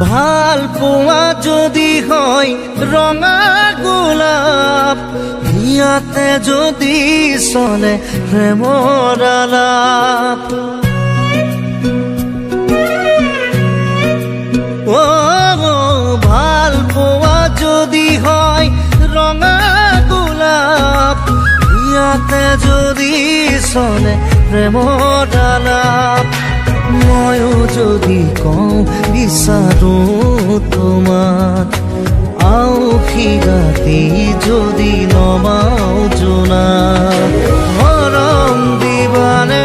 ভাল পোৱা যদি হয় ৰঙা গোলাপ, ইয়াতে যদি চলে প্ৰেমৰ আলাপ। ভাল পোৱা যদি হয় ৰঙা গোলাপ, ইয়াতে যদি চলে প্ৰেমৰ আলাপ। ময়ো যদি কওঁ বিচাৰো তোমাক, আউসী ৰাতি যদি নমাও জোনাক, মৰম দিবানে